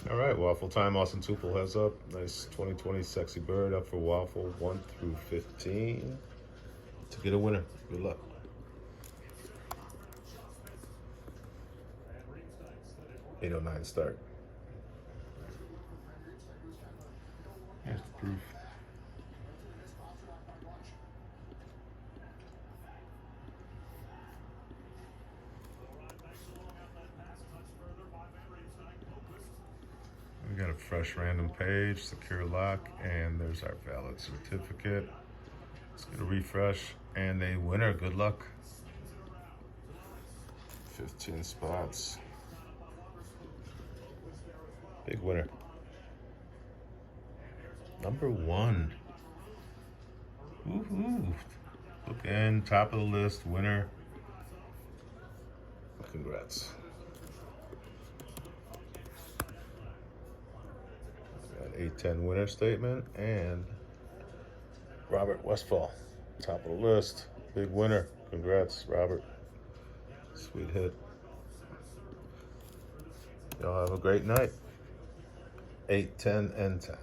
All right, Waffle time. Austin Tupel has up. Nice 2020 Sexy Bird up for Waffle 1 through 15 to get a winner. Good luck. $8.09 start. Here's the proof. We got a fresh random page, secure lock, and there's our valid certificate. Let's get a refresh and a winner. Good luck. 15 spots. Big winner. Number 1. Woohoo! Again, top of the list, winner. Congrats. Got 810 winner statement and Robert Westfall, top of the list, big winner. Congrats, Robert. Sweet hit. Y'all have a great night. 8, 10, and 10.